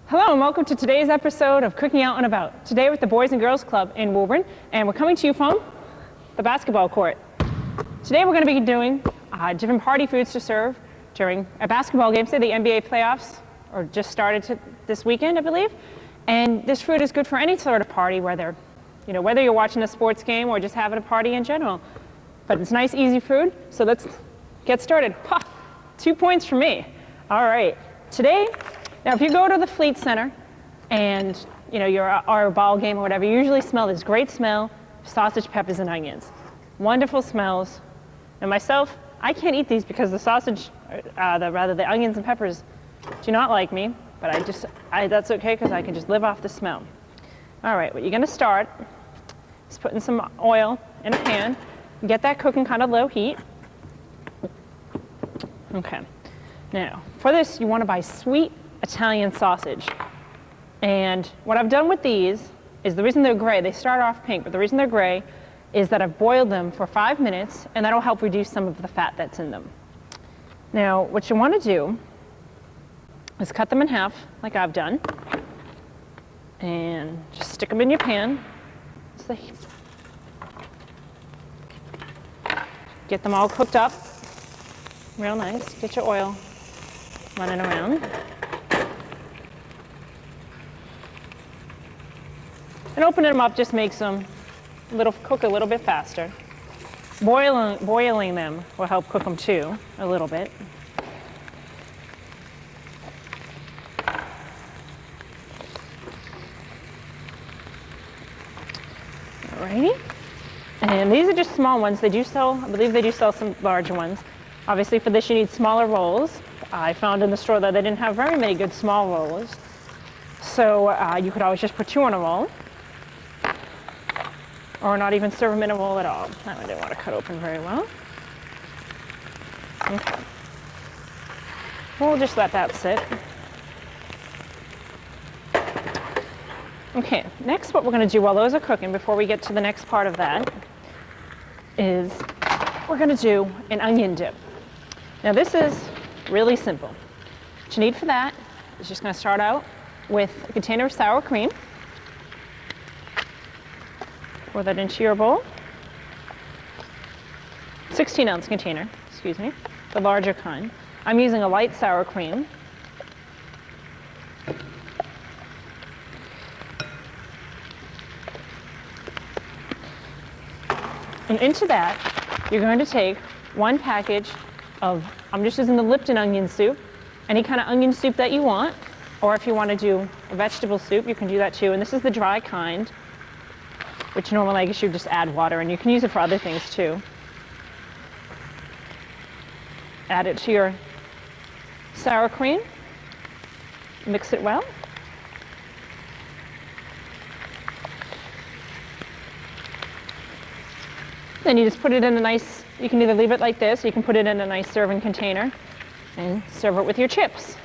Hello and welcome to today's episode of Cooking Out and About. Today with the Boys and Girls Club in Woburn, and we're coming to you from the basketball court. Today we're going to be doing different party foods to serve during a basketball game. Say the NBA playoffs or just started this weekend, I believe. And this food is good for any sort of party, whether you're watching a sports game or just having a party in general. But it's nice, easy food. So let's get started. Ha! 2 points for me. All right. Today. Now, if you go to the Fleet Center and you're at our ball game or whatever, you usually smell this great smell of sausage, peppers, and onions. Wonderful smells. And myself, I can't eat these because the the onions and peppers do not like me. But that's okay because I can just live off the smell. All right, what you're going to start is putting some oil in a pan. Get that cooking kind of low heat. Okay. Now, for this, you want to buy sweet Italian sausage. And what I've done with these is, the reason they're gray, they start off pink, but the reason they're gray is that I've boiled them for 5 minutes, and that'll help reduce some of the fat that's in them. Now, what you want to do is cut them in half, like I've done, and just stick them in your pan. Get them all cooked up real nice. Get your oil running around. And opening them up just makes them cook a little bit faster. Boiling them will help cook them too, a little bit. Alrighty. And these are just small ones. I believe they do sell some larger ones. Obviously for this you need smaller rolls. I found in the store that they didn't have very many good small rolls. So you could always just put 2 on a roll. Or not even serve them in a roll at all. That one didn't want to cut open very well. Okay. We'll just let that sit. Okay, next what we're going to do while those are cooking, before we get to the next part of that, is we're going to do an onion dip. Now this is really simple. What you need for that is just going to start out with a container of sour cream. Pour that into your bowl. 16-ounce container, excuse me, the larger kind. I'm using a light sour cream. And into that, you're going to take 1 package of, I'm just using the Lipton onion soup, any kind of onion soup that you want, or if you want to do a vegetable soup, you can do that too. And this is the dry kind, which normally I guess you just add water, and you can use it for other things too. Add it to your sour cream, mix it well. Then you just put it in a nice, you can either leave it like this, or you can put it in a nice serving container and serve it with your chips.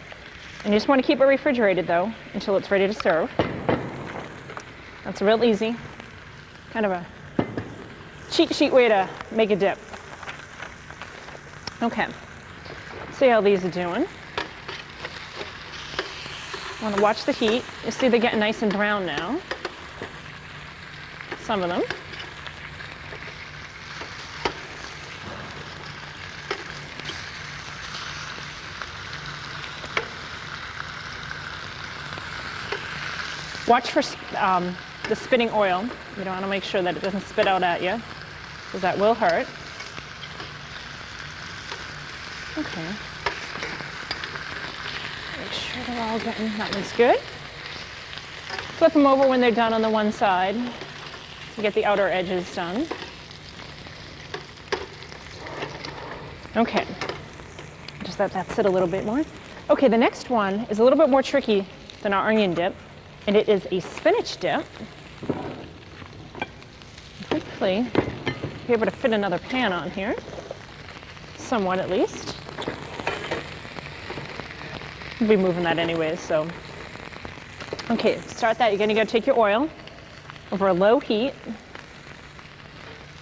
And you just want to keep it refrigerated though, until it's ready to serve. That's real easy. Kind of a cheat sheet way to make a dip. Okay, see how these are doing. Want to watch the heat. You see they're getting nice and brown now. Some of them. Watch for the spitting oil. You don't want to make sure that it doesn't spit out at you, because that will hurt. Okay. Make sure they're all getting, that one's good. Flip them over when they're done on the one side to get the outer edges done. Okay. Just let that sit a little bit more. Okay, the next one is a little bit more tricky than our onion dip, and it is a spinach dip. Hopefully, be able to fit another pan on here, somewhat at least. We'll be moving that anyways, so. Okay, start that. You're gonna go take your oil over a low heat.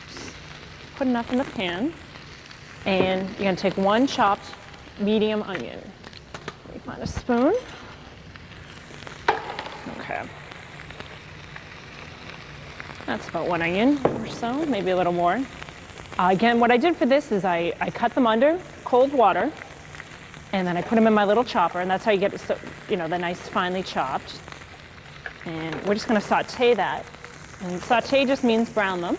Just put enough in the pan, and you're gonna take 1 chopped medium onion. Let me find a spoon. Okay. That's about 1 onion or so, maybe a little more. Again, what I did for this is I cut them under cold water, and then I put them in my little chopper, and that's how you get it, so, the nice finely chopped. And we're just going to saute that. And saute just means brown them.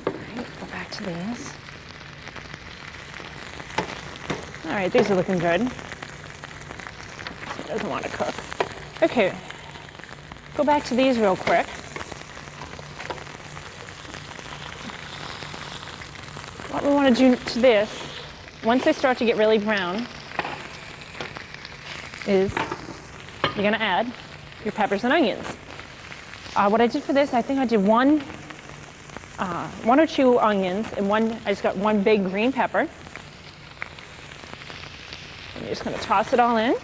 All right, go back to these. All right, these are looking good. It doesn't want to cook. Okay, go back to these real quick. What we want to do to this, once they start to get really brown, is you're going to add your peppers and onions. What I did for this, I think I did one or two onions, and I just got one big green pepper. And you're just going to toss it all in.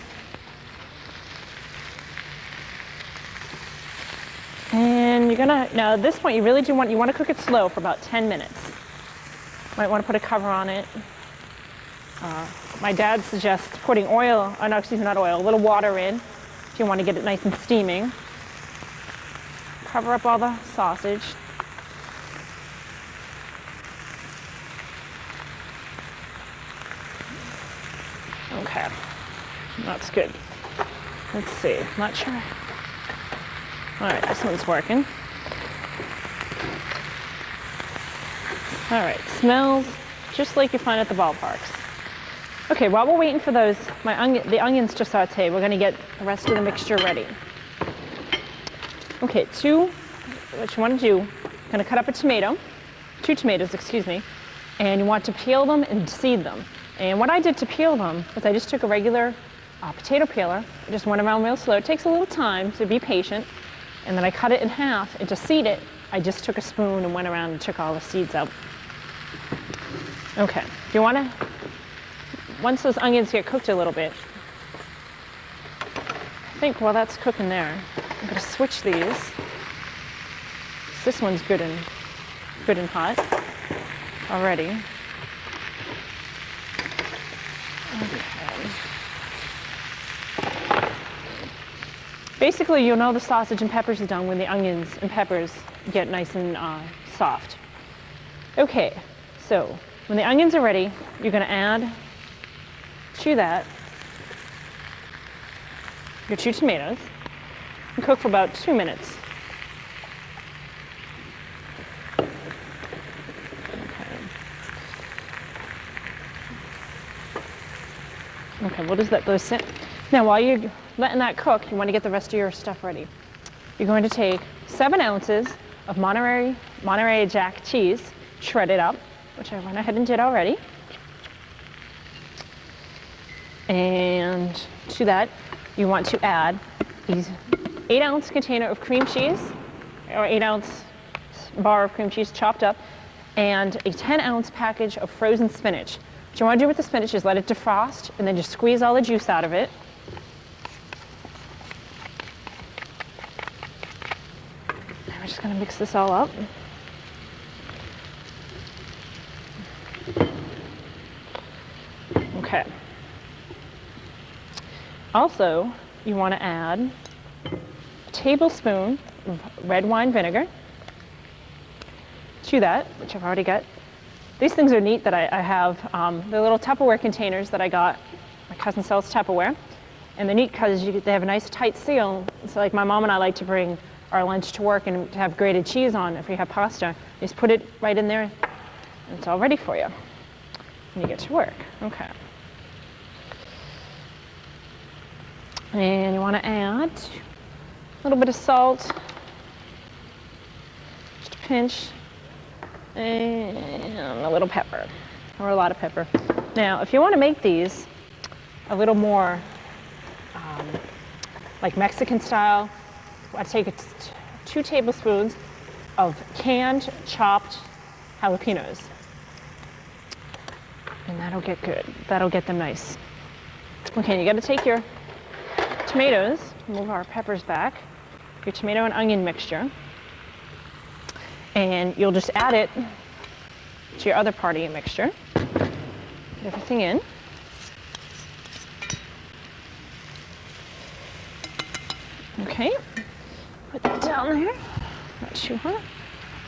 And you're going to, now at this point, you really do want to cook it slow for about 10 minutes. Might want to put a cover on it. My dad suggests putting oil, a little water in if you want to get it nice and steaming. Cover up all the sausage. Okay, that's good. Let's see, not sure. All right, this one's working. All right, smells just like you find at the ballparks. Okay, while we're waiting for the onions to saute, we're gonna get the rest of the mixture ready. Okay, what you wanna do, you're gonna cut up a tomato, 2 tomatoes, excuse me, and you want to peel them and seed them. And what I did to peel them was I just took a regular potato peeler, I just went around real slow. It takes a little time, so be patient. And then I cut it in half, and to seed it, I just took a spoon and went around and took all the seeds out. Okay, if you wanna, once those onions get cooked a little bit, I think while that's cooking there, I'm gonna switch these. This one's good and hot already. Okay. Basically, you'll know the sausage and peppers are done when the onions and peppers get nice and soft. Okay, so when the onions are ready, you're gonna add to that your 2 tomatoes and cook for about 2 minutes. Okay, we'll just let those sit. Now, while you're letting that cook, you want to get the rest of your stuff ready. You're going to take 7 ounces of Monterey Jack cheese, shredded up, which I went ahead and did already. And to that, you want to add these 8-ounce container of cream cheese, or 8-ounce bar of cream cheese chopped up, and a 10-ounce package of frozen spinach. What you want to do with the spinach is let it defrost and then just squeeze all the juice out of it. And we're just going to mix this all up. Okay. Also, you want to add a tablespoon of red wine vinegar to that, which I've already got. These things are neat that I have. They're little Tupperware containers that I got. My cousin sells Tupperware. And they're neat because they have a nice tight seal. So like my mom and I like to bring our lunch to work and to have grated cheese on if we have pasta. You just put it right in there and it's all ready for you when you get to work. Okay. And you want to add a little bit of salt, just a pinch, and a little pepper, or a lot of pepper. Now, if you want to make these a little more like Mexican style, I take 2 tablespoons of canned chopped jalapenos. And that'll get good. That'll get them nice. Okay, you got to take your tomatoes, move our peppers back, your tomato and onion mixture, and you'll just add it to your other part of your mixture. Put everything in. Okay, put that down there, not too hot.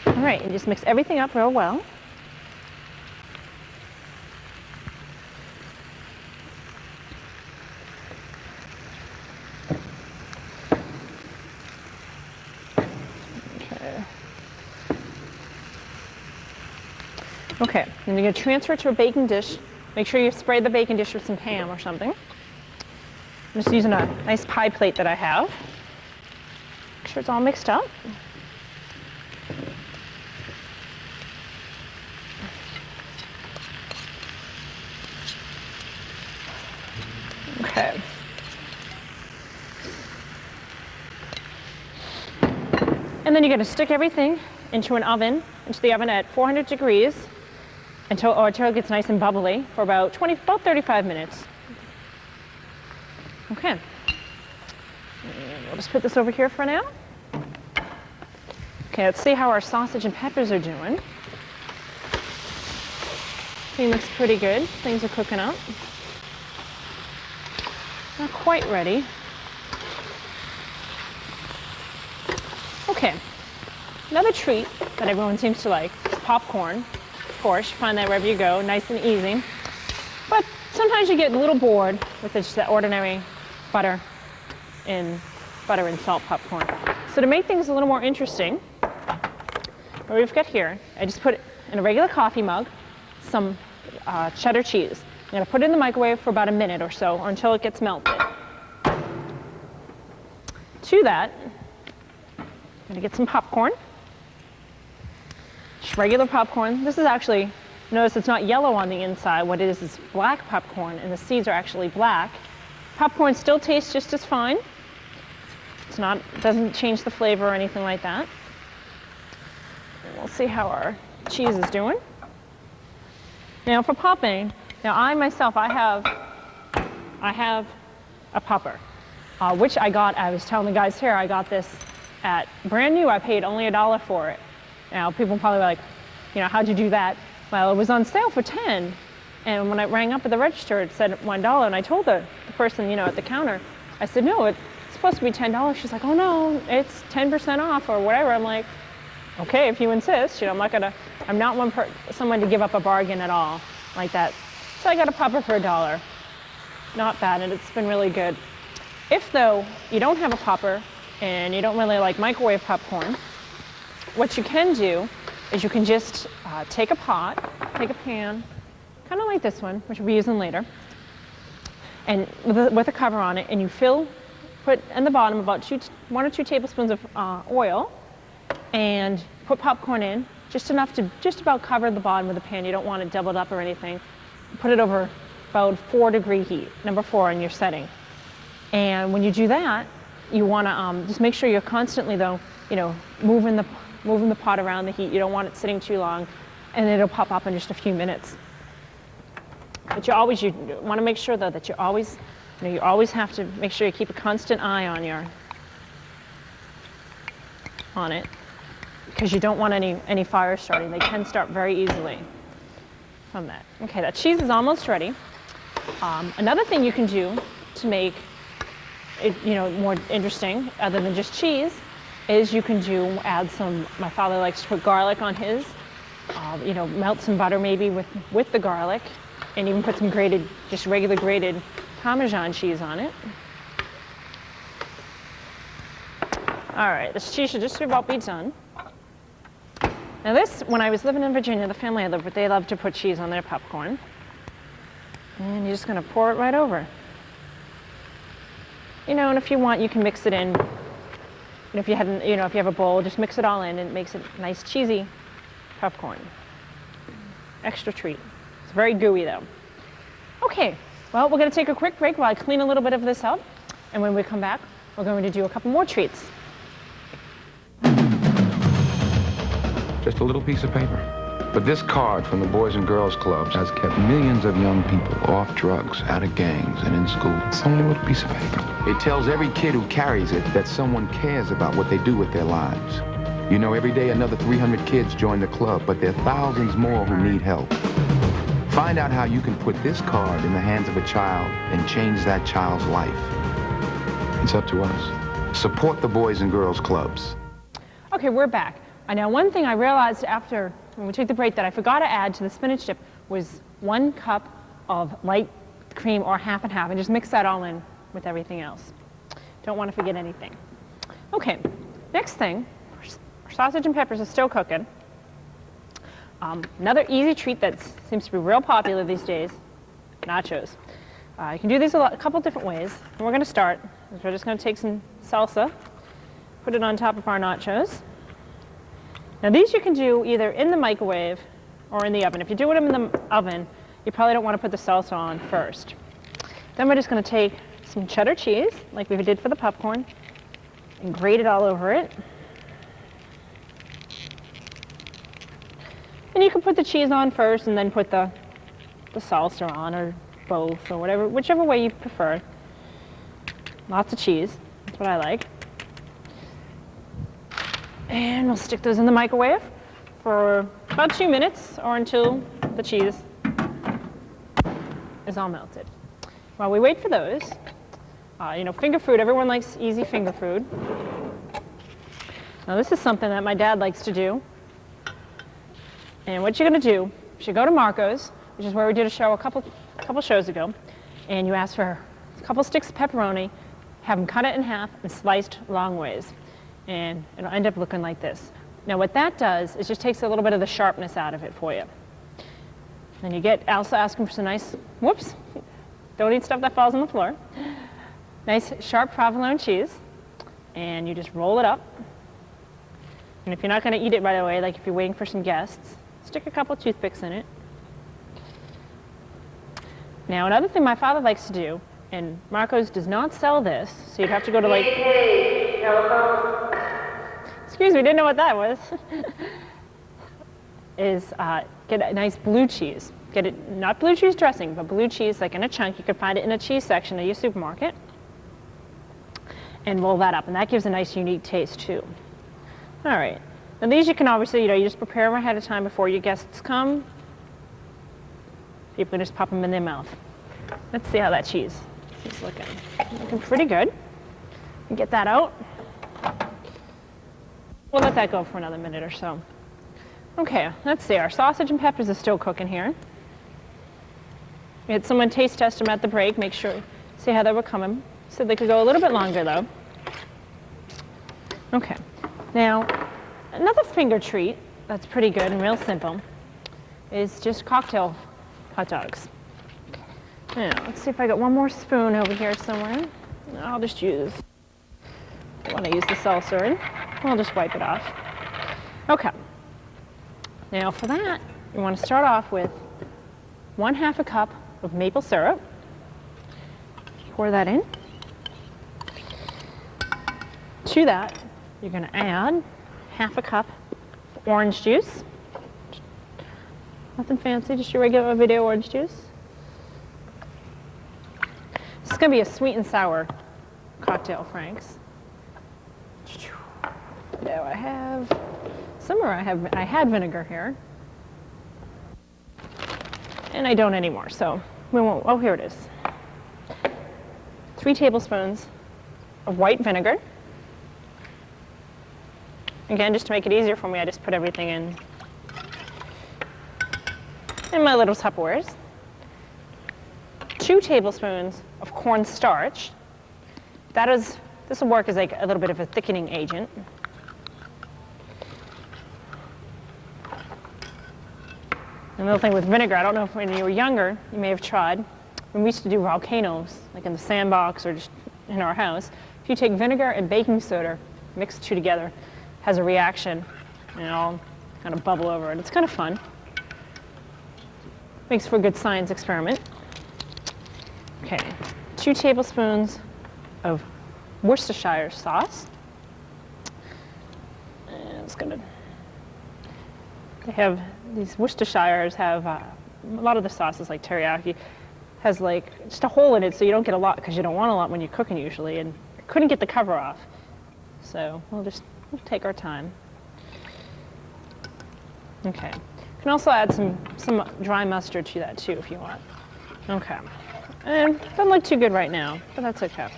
All right, and just mix everything up real well. Okay, then you're going to transfer it to a baking dish. Make sure you spray the baking dish with some ham or something. I'm just using a nice pie plate that I have. Make sure it's all mixed up. Okay. And then you're going to stick everything into the oven at 400 degrees until it gets nice and bubbly for about 35 minutes. Okay. And we'll just put this over here for now. Okay, let's see how our sausage and peppers are doing. Everything looks pretty good. Things are cooking up. Not quite ready. Okay. Another treat that everyone seems to like is popcorn. Of course, you find that wherever you go, nice and easy. But sometimes you get a little bored with just the ordinary butter and salt popcorn. So to make things a little more interesting, what we've got here, I just put in a regular coffee mug some cheddar cheese. I'm going to put it in the microwave for about a minute or so, or until it gets melted. To that, I'm going to get some popcorn. Just regular popcorn. This is actually, notice it's not yellow on the inside. What it is black popcorn, and the seeds are actually black. Popcorn still tastes just as fine. It doesn't change the flavor or anything like that. And we'll see how our cheese is doing. Now for popping, I have a popper, which I was telling the guys here, I got this at brand new. I paid only $1 for it. Now people probably like, how'd you do that? Well, it was on sale for $10. And when I rang up at the register, it said $1. And I told the person, at the counter, I said, no, it's supposed to be $10. She's like, oh no, it's 10% off or whatever. I'm like, okay, if you insist, I'm not someone to give up a bargain at all like that. So I got a popper for $1. Not bad, and it's been really good. If though you don't have a popper and you don't really like microwave popcorn, what you can do is you can just take a pan, kind of like this one, which we'll be using later, and with a cover on it, and you put in the bottom about 1 or 2 tablespoons of oil, and put popcorn in, just enough to just about cover the bottom of the pan. You don't want it doubled up or anything. Put it over about 4-degree heat, number 4 in your setting. And when you do that, you want to just make sure you're constantly, though, moving the pot around the heat. You don't want it sitting too long, and it'll pop up in just a few minutes. But you want to make sure, though, that you always have to make sure you keep a constant eye on it, because you don't want any fire starting. They can start very easily from that. Okay, that cheese is almost ready. Another thing you can do to make it, more interesting, other than just cheese, is you can add some. My father likes to put garlic on his. Melt some butter maybe with the garlic, and even put some regular grated Parmesan cheese on it. All right, this cheese should just about be done. Now when I was living in Virginia, the family I lived with, they loved to put cheese on their popcorn. And you're just going to pour it right over. And if you want, you can mix it in. If you have a bowl, just mix it all in, and it makes it nice cheesy popcorn. Extra treat. It's very gooey though. Okay, well, we're going to take a quick break while I clean a little bit of this up. And when we come back, we're going to do a couple more treats. Just a little piece of paper. But this card from the Boys and Girls Clubs has kept millions of young people off drugs, out of gangs, and in school. It's only a little piece of paper. It tells every kid who carries it that someone cares about what they do with their lives. Every day another 300 kids join the club, but there are thousands more who need help. Find out how you can put this card in the hands of a child and change that child's life. It's up to us. Support the Boys and Girls Clubs. Okay, we're back. Now, one thing I realized after when we took the break that I forgot to add to the spinach dip was 1 cup of light cream or half and half, and just mix that all in with everything else. Don't want to forget anything. Okay, next thing, our sausage and peppers are still cooking. Another easy treat that seems to be real popular these days, nachos. You can do these a couple different ways. And we're going to start. We're just going to take some salsa, put it on top of our nachos. Now these you can do either in the microwave or in the oven. If you do it in the oven, you probably don't want to put the salsa on first. Then we're just going to take some cheddar cheese, like we did for the popcorn, and grate it all over it. And you can put the cheese on first and then put the salsa on, or both, or whatever, whichever way you prefer. Lots of cheese, that's what I like. And we'll stick those in the microwave for about 2 minutes or until the cheese is all melted. While we wait for those, finger food, everyone likes easy finger food. Now this is something that my dad likes to do. And what you're going to do is you go to Marco's, which is where we did a show a couple shows ago, and you ask for a couple sticks of pepperoni, have them cut it in half and sliced long ways. And it'll end up looking like this. Now what that does is just takes a little bit of the sharpness out of it for you. Then you get also asking for some nice, whoops, don't eat stuff that falls on the floor. Nice sharp provolone cheese, and you just roll it up. And if you're not going to eat it right away, like if you're waiting for some guests, stick a couple toothpicks in it. Now another thing my father likes to do, and Marco's does not sell this, so you'd have to go to like... Excuse me, didn't know what that was. is get a nice blue cheese. Get it, not blue cheese dressing, but blue cheese like in a chunk. You can find it in a cheese section of your supermarket. And roll that up, and that gives a nice unique taste too. All right, and these you can obviously, you just prepare them ahead of time before your guests come. People can just pop them in their mouth. Let's see how that cheese is looking. Looking pretty good. Get that out. We'll let that go for another minute or so. Okay, let's see. Our sausage and peppers are still cooking here. We had someone taste test them at the break, make sure, see how they were coming. Said they could go a little bit longer though. Okay, now another finger treat that's pretty good and real simple is just cocktail hot dogs. Now, let's see if I got one more spoon over here somewhere. I'll just use, I want to use the salsa and I'll just wipe it off. Okay, now for that, you want to start off with 1/2 cup of maple syrup. Pour that in. To that, you're going to add 1/2 cup of orange juice. Nothing fancy, just your regular everyday orange juice. This is going to be a sweet and sour cocktail, Frank's. Now I have, somewhere I had vinegar here. And I don't anymore, so we won't, oh, here it is. 3 tablespoons of white vinegar. Again, just to make it easier for me, I just put everything in my little Tupperwares. 2 tablespoons of cornstarch. This will work as like a little bit of a thickening agent. Another thing with vinegar, I don't know if when you were younger, you may have tried, when we used to do volcanoes, like in the sandbox or just in our house, if you take vinegar and baking soda, mix the 2 together, has a reaction, and it'll kind of bubble over it. It's kind of fun. Makes for a good science experiment. Okay, 2 tablespoons of Worcestershire sauce. And it's gonna, they have, these Worcestershires have, a lot of the sauces like teriyaki, has like just a hole in it so you don't get a lot, because you don't want a lot when you're cooking usually, and I couldn't get the cover off. So we'll take our time. Okay. You can also add some dry mustard to that too if you want. Okay. And doesn't look too good right now, but that's okay.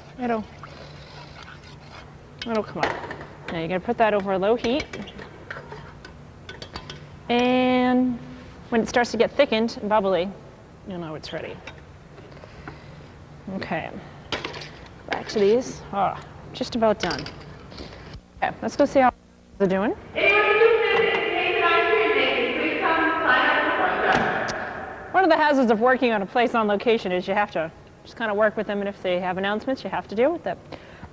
It'll come up. Now you're gonna put that over a low heat. And when it starts to get thickened and bubbly, you'll know it's ready. Okay, back to these. Oh, just about done. Okay, let's go see how they're doing. One of the hazards of working on a place on location is you have to just kind of work with them, and if they have announcements, you have to deal with it.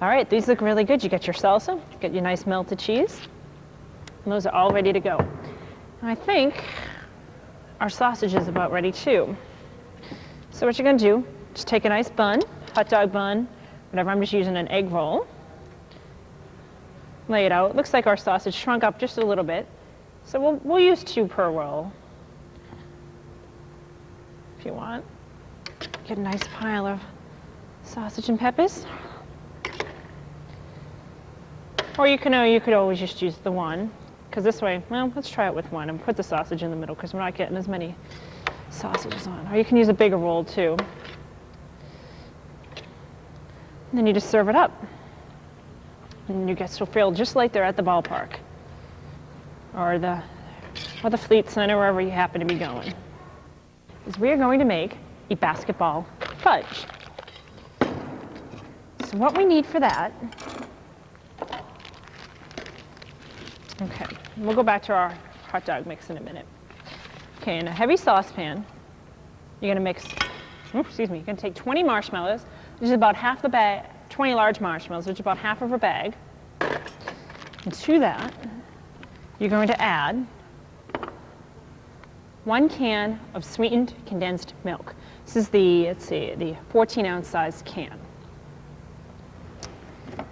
All right, these look really good. You get your salsa, you get your nice melted cheese, and those are all ready to go. And I think our sausage is about ready too. So what you're gonna do, just take a nice bun, hot dog bun, whatever, I'm just using an egg roll. Lay it out. It looks like our sausage shrunk up just a little bit. So we'll use 2 per roll. If you want. Get a nice pile of sausage and peppers. Or you could always just use the one, because this way, well, let's try it with one and put the sausage in the middle because we're not getting as many sausages on. Or you can use a bigger roll too. And then you just serve it up. And you get to feel just like they're at the ballpark or the Fleet Center, wherever you happen to be going. Is we are going to make a basketball fudge. So what we need for that, okay, we'll go back to our hot dog mix in a minute. Okay, in a heavy saucepan, you're gonna mix, you're gonna take 20 marshmallows, which is about half the bag, 20 large marshmallows, which is about half of a bag. And to that, you're going to add 1 can of sweetened condensed milk. This is the, let's see, the 14-ounce size can.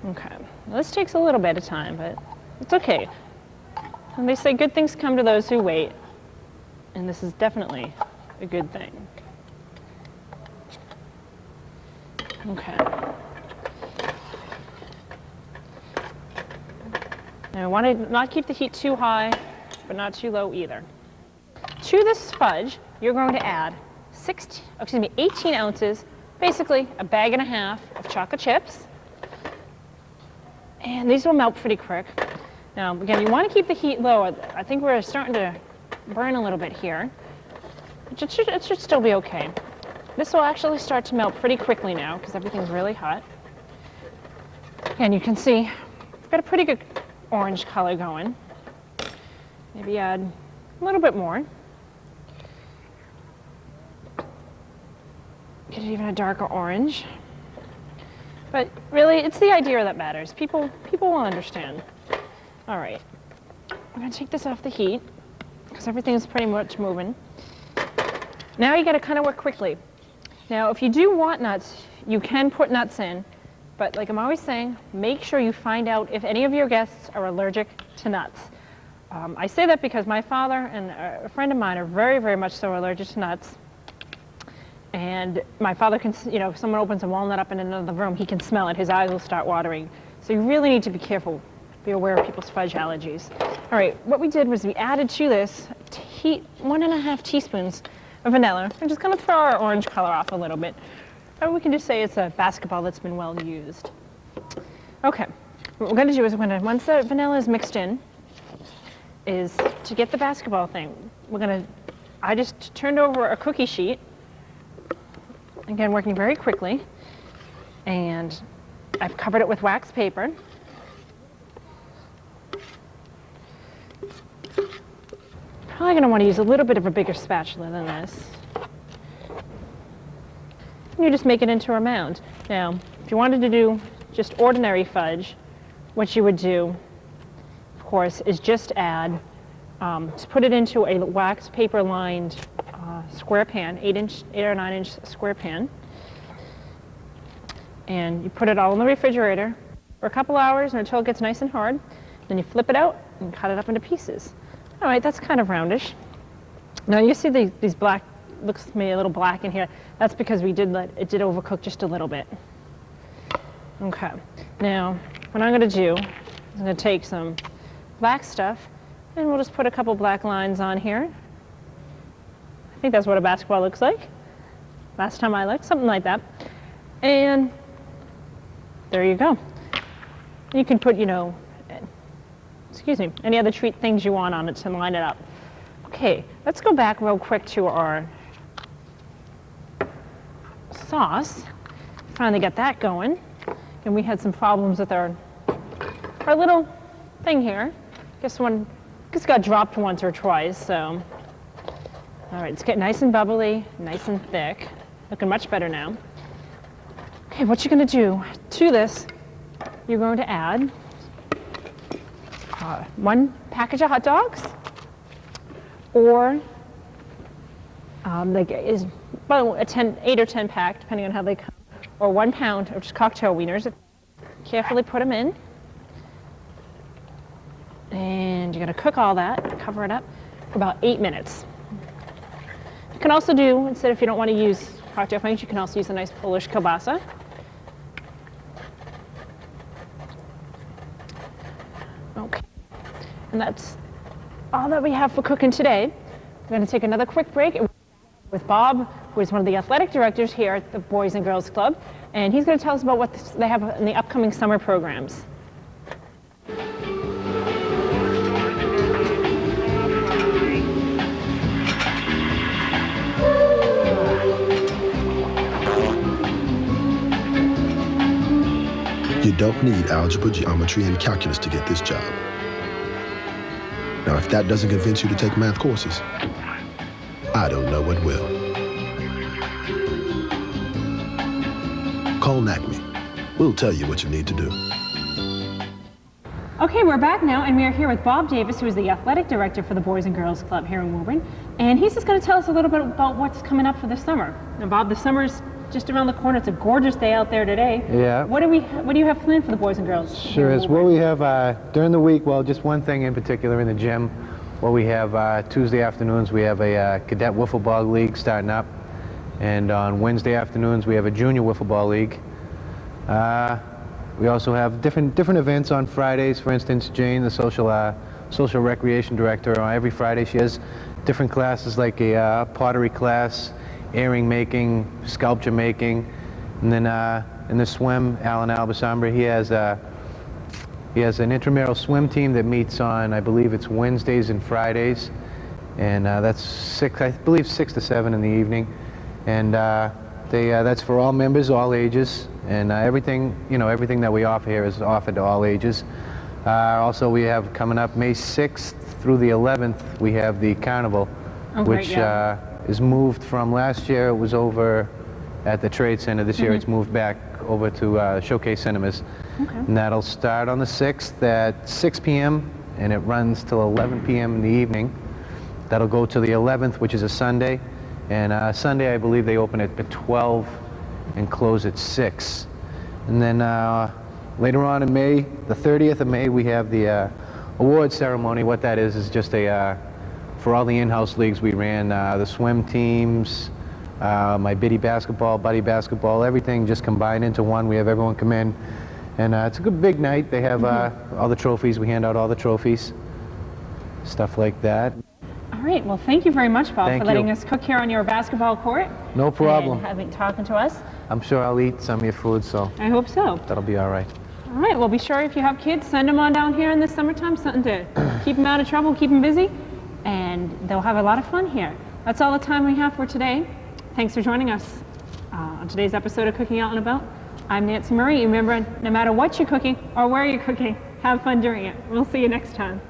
Okay, well, this takes a little bit of time, but it's okay. And they say good things come to those who wait, and this is definitely a good thing. Okay. Now I want to not keep the heat too high, but not too low either. To this fudge, you're going to add 18 ounces, basically a bag and a half of chocolate chips. And these will melt pretty quick. Now, again, you want to keep the heat low. I think we're starting to burn a little bit here. It should still be okay. This will actually start to melt pretty quickly now because everything's really hot. And you can see we've got a pretty good orange color going. Maybe add a little bit more. Get even a darker orange. But really, it's the idea that matters. People will understand. All right, we're gonna take this off the heat because everything's pretty much moving. Now you gotta kind of work quickly. Now, if you do want nuts, you can put nuts in, but like I'm always saying, make sure you find out if any of your guests are allergic to nuts. I say that because my father and a friend of mine are very, very much so allergic to nuts. And my father can, if someone opens a walnut up in another room, he can smell it. His eyes will start watering. So you really need to be careful, be aware of people's fudge allergies. All right, what we did was we added to this 1.5 teaspoons of vanilla. I'm just going to throw our orange color off a little bit. Or we can just say it's a basketball that's been well used. Okay, what we're going to do is once the vanilla is mixed in, is to get the basketball thing, I just turned over a cookie sheet. Again, working very quickly, and I've covered it with wax paper. Probably going to want to use a little bit of a bigger spatula than this. And you just make it into a mound. Now, if you wanted to do just ordinary fudge, what you would do, of course, is just add, to put it into a wax paper lined square pan, 8 or 9 inch square pan, and you put it all in the refrigerator for a couple hours until it gets nice and hard. Then you flip it out and cut it up into pieces. All right, that's kind of roundish. Now you see these black, looks to me a little black in here. That's because it did overcook just a little bit. Okay, now what I'm going to do is I'm going to take some black stuff and we'll just put a couple black lines on here. I think that's what a basketball looks like. Last time I looked, something like that. And there you go. You can put, excuse me, any other treat things you want on it to line it up. Okay, let's go back real quick to our sauce. Finally got that going. And we had some problems with our little thing here. Guess got dropped once or twice, so. All right, it's getting nice and bubbly, nice and thick. Looking much better now. Okay, what you're gonna do to this, you're going to add 1 package of hot dogs, or is about 8 or 10 pack, depending on how they come, or 1 pound of just cocktail wieners. Carefully put them in. And you're gonna cook all that, cover it up for about 8 minutes. You can also do, instead if you don't want to use cocktail flames, you can also use a nice Polish kielbasa. Okay, and that's all that we have for cooking today. We're going to take another quick break with Bob, who is one of the athletic directors here at the Boys and Girls Club, and he's going to tell us about what they have in the upcoming summer programs. You don't need algebra, geometry, and calculus to get this job. Now, if that doesn't convince you to take math courses, I don't know what will. Call NACME. We'll tell you what you need to do. Okay, we're back now, and we are here with Bob Davis, who is the athletic director for the Boys and Girls Club here in Woburn. And he's just going to tell us a little bit about what's coming up for the summer. Now, Bob, the summer's just around the corner. It's a gorgeous day out there today. Yeah. What do you have planned for the boys and girls? Sure is. Well, we have during the week, well, just one thing in particular in the gym. Well, we have Tuesday afternoons, we have a cadet wiffle ball league starting up. And on Wednesday afternoons, we have a junior wiffle ball league. We also have different events on Fridays. For instance, Jane, the social recreation director, every Friday she has different classes like a pottery class, earring making, sculpture making, and then in the swim, Alan Albasambra, he has an intramural swim team that meets on, I believe it's Wednesdays and Fridays, and that's I believe 6 to 7 in the evening, and that's for all members, all ages, and everything that we offer here is offered to all ages. Also, we have coming up May 6th through the 11th, we have the carnival, which is moved from last year. It was over at the Trade Center. This year it's moved back over to Showcase Cinemas. Okay. And that'll start on the 6th at 6 p.m. and it runs till 11 p.m. in the evening. That'll go to the 11th, which is a Sunday. And Sunday, I believe they open at 12 and close at 6. And then later on in May, the 30th of May, we have the award ceremony. What that is just for all the in-house leagues we ran, the swim teams, my buddy basketball, everything just combined into one. We have everyone come in, and it's a good big night. They have all the trophies. We hand out all the trophies, stuff like that. All right. Well, thank you very much, Bob, for letting us cook here on your basketball court. No problem. And talking to us. I'm sure I'll eat some of your food, so I hope so. That'll be all right. All right. Well, be sure if you have kids, send them on down here in the summertime, something to keep them out of trouble, keep them busy. And they'll have a lot of fun here. That's all the time we have for today. Thanks for joining us on today's episode of Cooking Out and About. I'm Nancy Murray. Remember, no matter what you're cooking or where you're cooking, have fun doing it. We'll see you next time.